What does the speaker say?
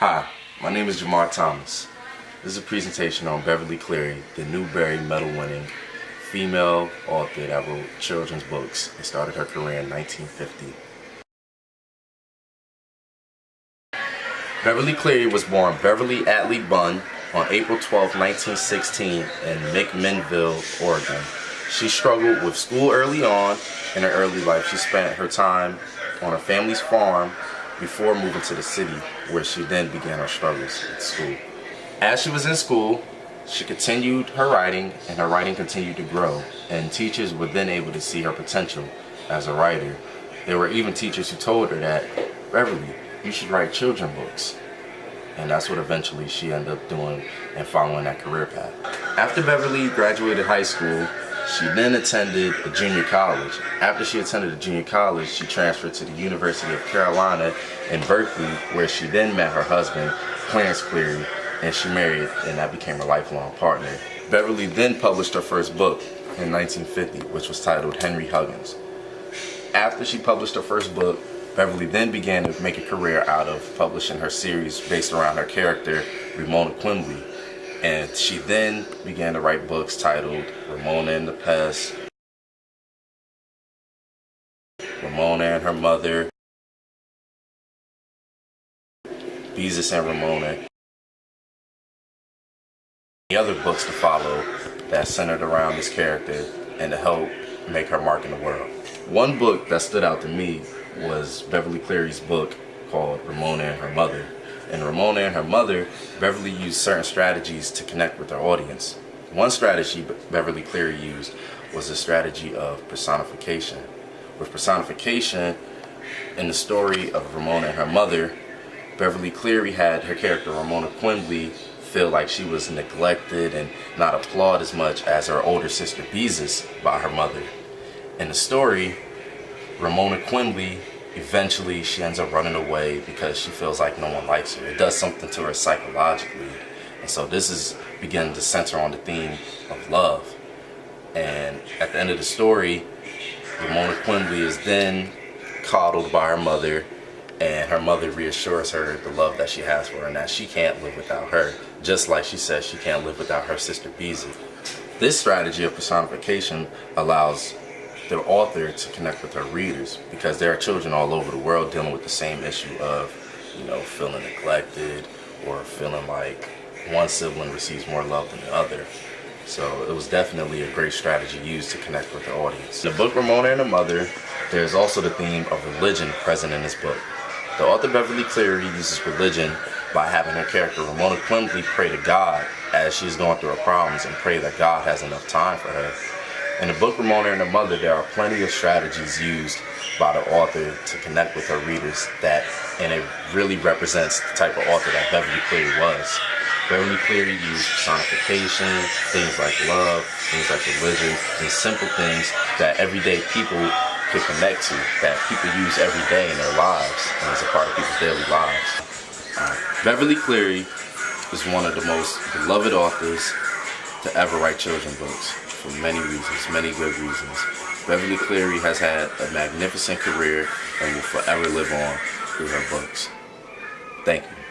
Hi, my name is Jamar Thomas. This is a presentation on Beverly Cleary, the Newbery Medal-winning female author that wrote children's books and started her career in 1950. Beverly Cleary was born Beverly Atlee Bunn on April 12, 1916 in McMinnville, Oregon. She struggled with school early on in her early life. She spent her time on her family's farm before moving to the city, where she then began her struggles at school. As she was in school, she continued her writing, and her writing continued to grow, and teachers were then able to see her potential as a writer. There were even teachers who told her that, "Beverly, you should write children's books." And that's what eventually she ended up doing and following that career path. After Beverly graduated high school, she then attended a junior college. After she attended a junior college, she transferred to the University of Carolina in Berkeley, where she then met her husband, Clarence Cleary, and she married, and that became her lifelong partner. Beverly then published her first book in 1950, which was titled Henry Huggins. After she published her first book, Beverly then began to make a career out of publishing her series based around her character, Ramona Quimby. And she then began to write books titled Ramona and the Pest, Ramona and Her Mother, Beezus and Ramona, the other books to follow that centered around this character and to help make her mark in the world. One book that stood out to me was Beverly Cleary's book called Ramona and Her Mother. In Ramona and Her Mother, Beverly used certain strategies to connect with her audience. One strategy Beverly Cleary used was the strategy of personification. With personification, in the story of Ramona and Her Mother, Beverly Cleary had her character Ramona Quimby feel like she was neglected and not applauded as much as her older sister Beezus by her mother. In the story, Ramona Quimby eventually she ends up running away because she feels like no one likes her. It does something to her psychologically. And so this is beginning to center on the theme of love. And at the end of the story, Ramona Quimby is then coddled by her mother, and her mother reassures her the love that she has for her and that she can't live without her, just like she says she can't live without her sister Beezus. This strategy of personification allows the author to connect with her readers, because there are children all over the world dealing with the same issue of, feeling neglected or feeling like one sibling receives more love than the other. So it was definitely a great strategy used to connect with the audience. In the book Ramona and Her Mother, there's also the theme of religion present in this book. The author Beverly Cleary uses religion by having her character Ramona Quimby pray to God as she's going through her problems and pray that God has enough time for her. In the book Ramona and Her Mother, there are plenty of strategies used by the author to connect with her readers and it really represents the type of author that Beverly Cleary was. Beverly Cleary used personification, things like love, things like religion, and simple things that everyday people could connect to, that people use every day in their lives and is a part of people's daily lives. Beverly Cleary is one of the most beloved authors to ever write children's books. For many reasons, many good reasons. Beverly Cleary has had a magnificent career and will forever live on through her books. Thank you.